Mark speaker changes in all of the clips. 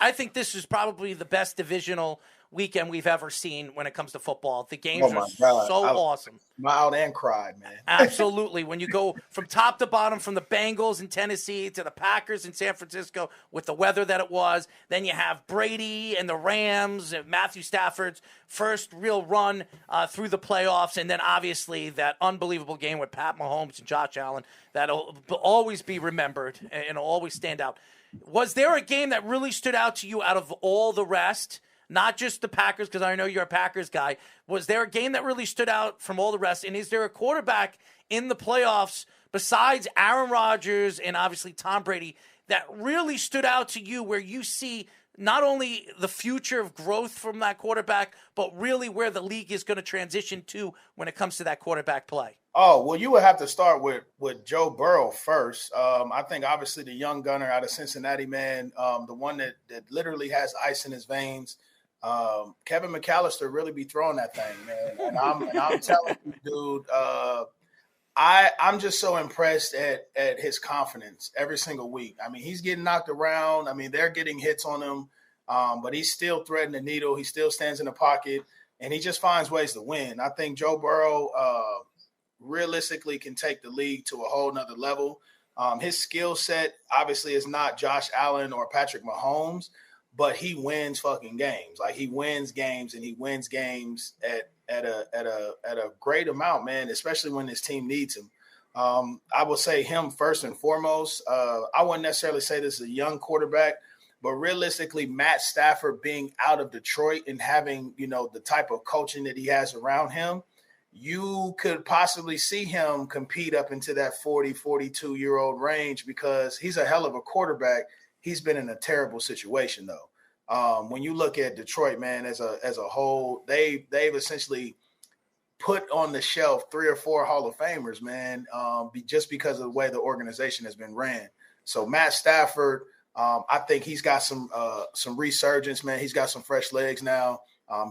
Speaker 1: I think this is probably the best divisional weekend we've ever seen when it comes to football. The games
Speaker 2: Oh my
Speaker 1: are
Speaker 2: God.
Speaker 1: so
Speaker 2: I
Speaker 1: awesome.
Speaker 2: smiled and cried, man.
Speaker 1: Absolutely. When you go from top to bottom, from the Bengals in Tennessee to the Packers in San Francisco with the weather that it was, then you have Brady and the Rams and Matthew Stafford's first real run through the playoffs, and then obviously that unbelievable game with Pat Mahomes and Josh Allen that'll always be remembered and always stand out. Was there a game that really stood out to you out of all the rest? Not just the Packers, because I know you're a Packers guy. Was there a game that really stood out from all the rest? And is there a quarterback in the playoffs besides Aaron Rodgers and obviously Tom Brady that really stood out to you where you see not only the future of growth from that quarterback, but really where the league is going to transition to when it comes to that quarterback play?
Speaker 2: Oh, well, you would have to start with Joe Burrow first. I think obviously the young gunner out of Cincinnati, man, the one that literally has ice in his veins. Kevin McAllister really be throwing that thing, man. And I'm telling you, dude, I'm just so impressed at his confidence every single week. I mean, he's getting knocked around. I mean, they're getting hits on him, but he's still threading the needle. He still stands in the pocket, and he just finds ways to win. I think Joe Burrow realistically can take the league to a whole nother level. His skill set obviously is not Josh Allen or Patrick Mahomes, but he wins fucking games. Like, he wins games, and he wins games at a great amount, man, especially when his team needs him. I would say him first and foremost. I wouldn't necessarily say this is a young quarterback, but realistically, Matt Stafford being out of Detroit and having, the type of coaching that he has around him, you could possibly see him compete up into that 40, 42-year-old range because he's a hell of a quarterback. He's been in a terrible situation, though. When you look at Detroit, man, as a whole, they've essentially put on the shelf 3 or 4 Hall of Famers, man, just because of the way the organization has been ran. So Matt Stafford, I think he's got some resurgence, man. He's got some fresh legs now.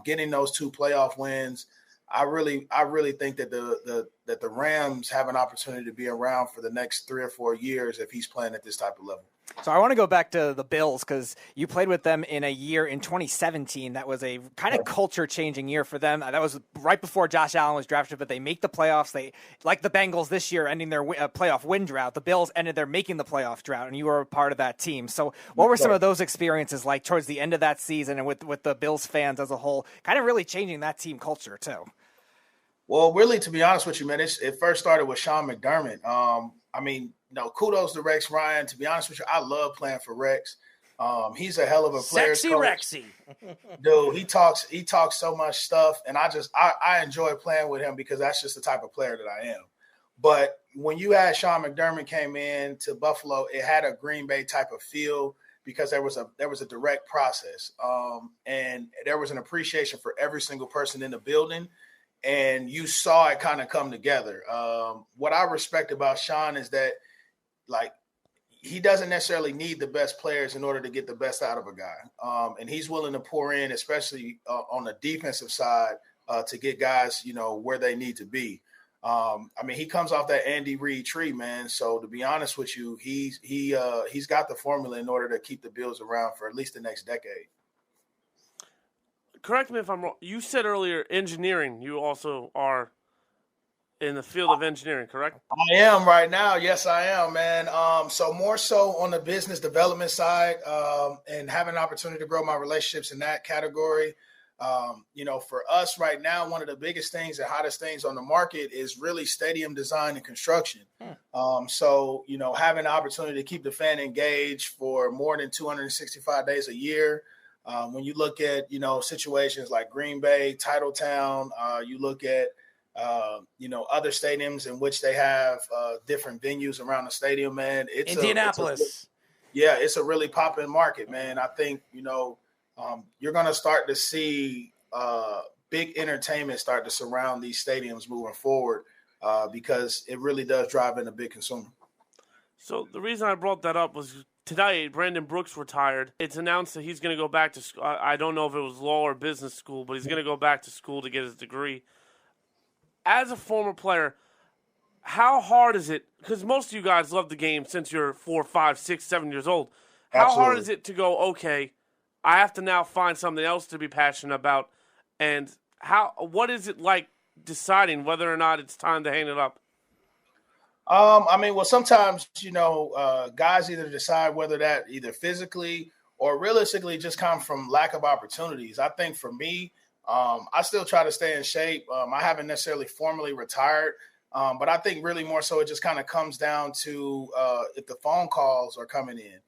Speaker 2: Getting those 2 playoff wins, I really think that the Rams have an opportunity to be around for the next 3 or 4 years if he's playing at this type of level.
Speaker 3: So I want to go back to the Bills because you played with them in a year in 2017 that was a kind of culture-changing year for them. That was right before Josh Allen was drafted, but they make the playoffs. They, like the Bengals this year, ending their playoff win drought. The Bills ended their making the playoff drought, and you were a part of that team. So what were some of those experiences like towards the end of that season and with the Bills fans as a whole, kind of really changing that team culture too?
Speaker 2: Well, really, to be honest with you, man, it first started with Sean McDermott. Kudos to Rex Ryan. To be honest with you, I love playing for Rex. He's a hell of a player.
Speaker 1: Sexy Rexy.
Speaker 2: Dude, he talks so much stuff, and I enjoy playing with him because that's just the type of player that I am. But when you had Sean McDermott came in to Buffalo, it had a Green Bay type of feel because there was a direct process. And there was an appreciation for every single person in the building. And you saw it kind of come together. What I respect about Sean is that, like, he doesn't necessarily need the best players in order to get the best out of a guy. And he's willing to pour in, especially on the defensive side, to get guys, where they need to be. He comes off that Andy Reid tree, man. So to be honest with you, he's got the formula in order to keep the Bills around for at least the next decade.
Speaker 4: Correct me if I'm wrong. You said earlier engineering. You also are in the field of engineering, correct?
Speaker 2: I am right now. Yes, I am, man. So more so on the business development side, and having an opportunity to grow my relationships in that category. For us right now, one of the biggest things and hottest things on the market is really stadium design and construction. Having the opportunity to keep the fan engaged for more than 265 days a year. When you look at, situations like Green Bay, Titletown, you look at, other stadiums in which they have different venues around the stadium, man.
Speaker 1: Indianapolis.
Speaker 2: It's a really popping market, man. I think, you're going to start to see big entertainment start to surround these stadiums moving forward because it really does drive in a big consumer.
Speaker 4: So the reason I brought that up was today, Brandon Brooks retired. It's announced that he's going to go back to school. I don't know if it was law or business school, but he's going to go back to school to get his degree. As a former player, how hard is it? Because most of you guys love the game since you're 4, 5, 6, 7 years old. How
Speaker 2: Absolutely.
Speaker 4: hard is it to go, okay, I have to now find something else to be passionate about. And what is it like deciding whether or not it's time to hang it up?
Speaker 2: Well, sometimes, guys either decide whether that either physically or realistically just come from lack of opportunities. I think for me, I still try to stay in shape. I haven't necessarily formally retired, but I think really more so it just kind of comes down to if the phone calls are coming in.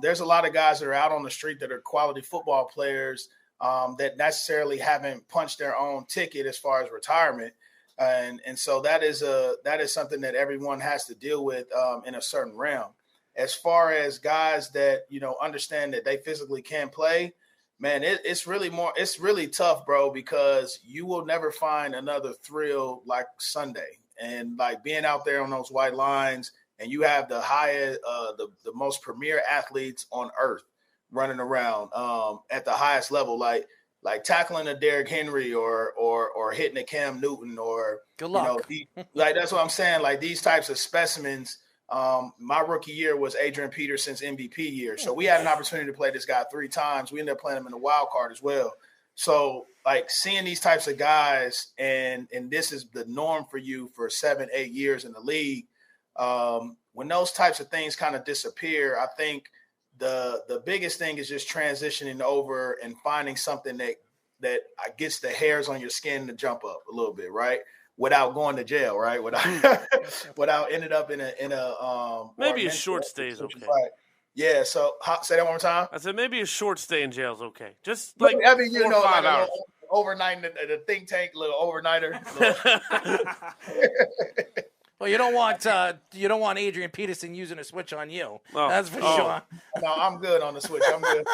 Speaker 2: There's a lot of guys that are out on the street that are quality football players that necessarily haven't punched their own ticket as far as retirement. And so that is something that everyone has to deal with in a certain realm. As far as guys that, understand that they physically can play, man, it's really tough, bro, because you will never find another thrill like Sunday. And like being out there on those white lines, and you have the highest, the most premier athletes on earth running around at the highest level, like tackling a Derrick Henry or hitting a Cam Newton or
Speaker 1: good luck.
Speaker 2: Like that's what I'm saying. Like these types of specimens. My rookie year was Adrian Peterson's MVP year, so we had an opportunity to play this guy 3 times. We ended up playing him in the wild card as well. So like seeing these types of guys, and this is the norm for you for 7-8 years in the league. When those types of things kind of disappear, I think the biggest thing is just transitioning over and finding something that gets the hairs on your skin to jump up a little bit, right? Without going to jail, right? Without ended up in a
Speaker 4: maybe a short stay is okay.
Speaker 2: Right. Yeah. So say that one more time.
Speaker 4: I said maybe a short stay in jail is okay. Just
Speaker 2: like 4 or 5
Speaker 4: like hours.
Speaker 2: Overnight in the think tank, little overnighter.
Speaker 1: Well, you don't want Adrian Peterson using a switch on you. Oh. That's for sure.
Speaker 2: No, I'm good on the switch. I'm good.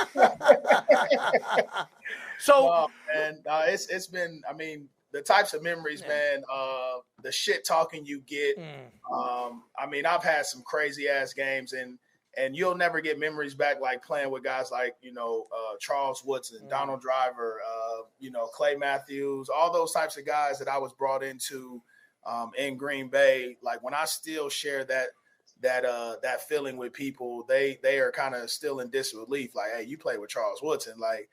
Speaker 1: So,
Speaker 2: it's been. I mean, the types of memories, man. The shit talking you get. I've had some crazy ass games, and you'll never get memories back like playing with guys like Charles Woodson, Donald Driver, Clay Matthews, all those types of guys that I was brought into. In Green Bay, like when I still share that feeling with people, they are kind of still in disbelief. Like, hey, you played with Charles Woodson, like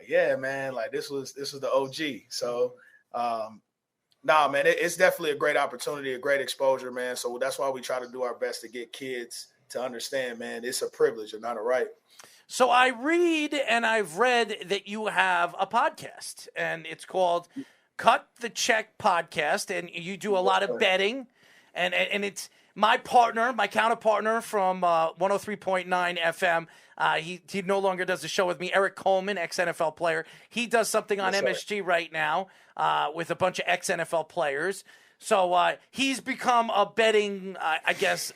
Speaker 2: yeah, man, like this was the OG. So, man, it's definitely a great opportunity, a great exposure, man. So that's why we try to do our best to get kids to understand, man, it's a privilege and not a right.
Speaker 1: So I've read that you have a podcast, and it's called Cut the Check Podcast, and you do a lot of betting, and it's my counterpartner from 103.9 FM. He no longer does the show with me. Eric Coleman, ex-NFL player. He does something on MSG right now with a bunch of ex-NFL players. So he's become a betting,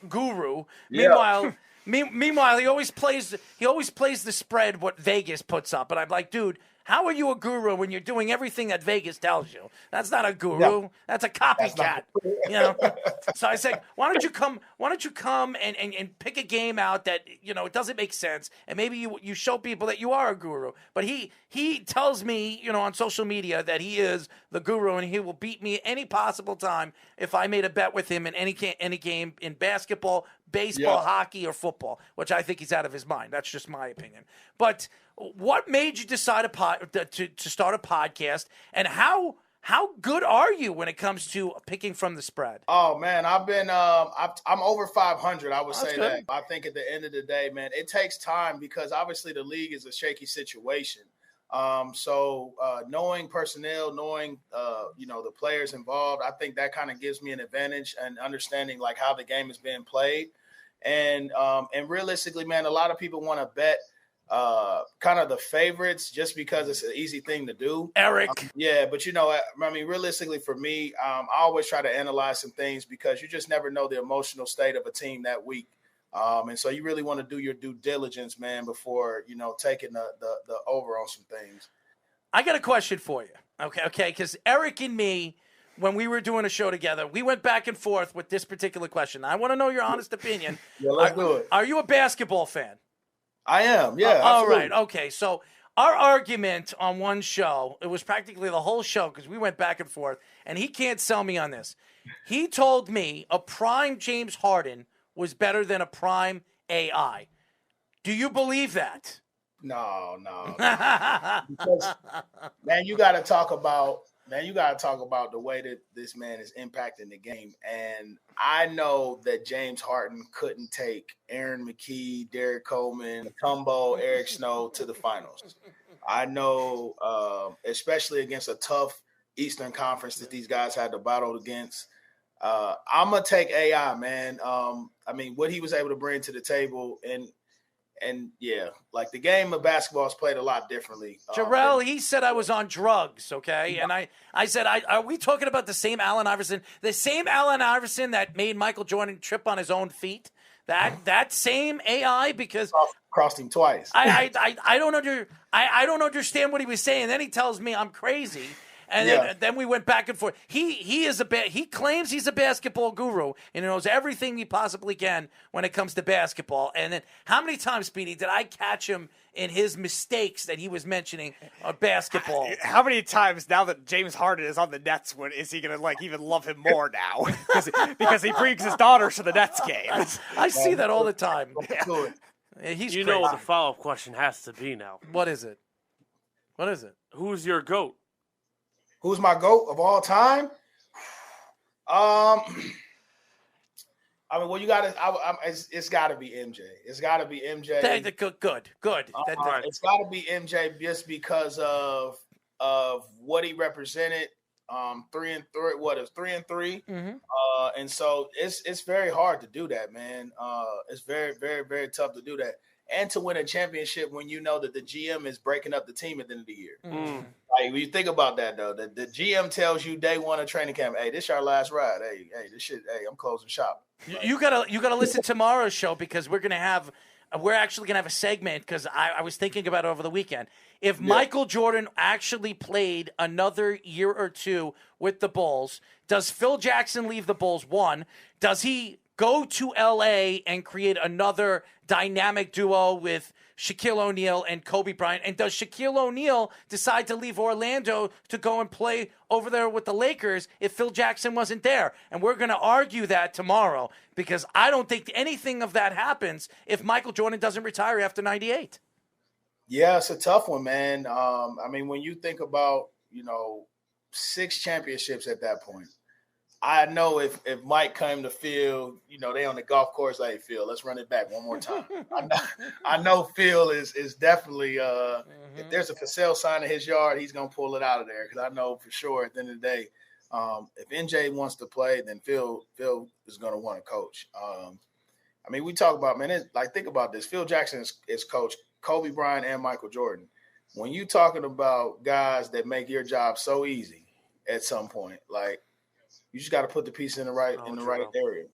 Speaker 1: guru.
Speaker 2: Yeah.
Speaker 1: Meanwhile, he always plays the spread what Vegas puts up, and I'm like, dude, how are you a guru when you're doing everything that Vegas tells you? That's not a guru. No. That's a copycat. So I said, why don't you come and pick a game out that it doesn't make sense, and maybe you show people that you are a guru. But he tells me on social media that he is the guru, and he will beat me any possible time if I made a bet with him in any game in basketball, baseball, hockey, or football, which I think he's out of his mind. That's just my opinion. But what made you decide to start a podcast, and how good are you when it comes to picking from the spread?
Speaker 2: Oh man, I've been I'm over 500. I would say
Speaker 1: good.
Speaker 2: That. I think at the end of the day, man, it takes time because obviously the league is a shaky situation. So knowing personnel, knowing the players involved, I think that kind of gives me an advantage and understanding like how the game is being played. And realistically, man, a lot of people want to bet kind of the favorites just because it's an easy thing to do.
Speaker 1: Eric.
Speaker 2: But realistically for me, I always try to analyze some things because you just never know the emotional state of a team that week. And so you really want to do your due diligence, man, before, taking the over on some things.
Speaker 1: I got a question for you. Okay. Because Eric and me, when we were doing a show together, we went back and forth with this particular question. I want to know your honest opinion.
Speaker 2: Yeah, let's do it.
Speaker 1: Are you a basketball fan?
Speaker 2: I am, yeah.
Speaker 1: All right, okay. So our argument on one show, it was practically the whole show because we went back and forth, and he can't sell me on this. He told me a prime James Harden was better than a prime AI. Do you believe that?
Speaker 2: No. Because, man, you got to talk about the way that this man is impacting the game. And I know that James Harden couldn't take Aaron McKee, Derek Coleman, Tumbo, Eric Snow to the finals. I know, especially against a tough Eastern Conference that these guys had to battle against. I'm gonna take AI, man. I mean, what he was able to bring to the table, and yeah, like the game of basketball is played a lot differently.
Speaker 1: Jarel, he said I was on drugs, okay? And I said, are we talking about the same Allen Iverson? The same Allen Iverson that made Michael Jordan trip on his own feet? That same AI? Because
Speaker 2: crossed him twice.
Speaker 1: I don't understand what he was saying. Then he tells me I'm crazy. And then we went back and forth. He claims he's a basketball guru and he knows everything he possibly can when it comes to basketball. And then how many times, Speedy, did I catch him in his mistakes that he was mentioning on basketball?
Speaker 3: How many times now that James Harden is on the Nets, is he gonna even love him more now? because he brings his daughters to the Nets games.
Speaker 1: I see that all the time. He's
Speaker 4: you
Speaker 1: crazy.
Speaker 4: know what the follow-up question has to be now.
Speaker 1: What is it?
Speaker 4: Who's your GOAT?
Speaker 2: Who's my GOAT of all time? I mean, well, you got to. It's got to be MJ. It's got to be MJ.
Speaker 1: Good.
Speaker 2: It's got to be MJ just because of what he represented. 3-3. What is 3-3?
Speaker 1: Mm-hmm.
Speaker 2: And so it's very hard to do that, man. It's very, very, very tough to do that, and to win a championship when you know that the GM is breaking up the team at the end of the year.
Speaker 1: Mm.
Speaker 2: Like, when you think about that, though, the GM tells you day one of training camp, hey, this is our last ride. Hey, this shit, hey, I'm closing shop. Like,
Speaker 1: you gotta listen to tomorrow's show because we're actually gonna have a segment because I was thinking about it over the weekend. If Michael Jordan actually played another year or two with the Bulls, does Phil Jackson leave the Bulls? One, does he go to LA and create another dynamic duo with Shaquille O'Neal and Kobe Bryant? And does Shaquille O'Neal decide to leave Orlando to go and play over there with the Lakers if Phil Jackson wasn't there? And we're going to argue that tomorrow because I don't think anything of that happens if Michael Jordan doesn't retire after 98.
Speaker 2: Yeah, it's a tough one, man. I mean, when you think about, 6 championships at that point, I know if Mike came to Phil, they on the golf course, like, Phil, let's run it back one more time. I know Phil is definitely if there's a for sale sign in his yard, he's gonna pull it out of there because I know for sure at the end of the day, if NJ wants to play, then Phil is gonna want to coach. I mean, we talk about, man, think about this. Phil Jackson is coached Kobe Bryant and Michael Jordan. When you talking about guys that make your job so easy at some point, like, you just got to put the piece in the right area.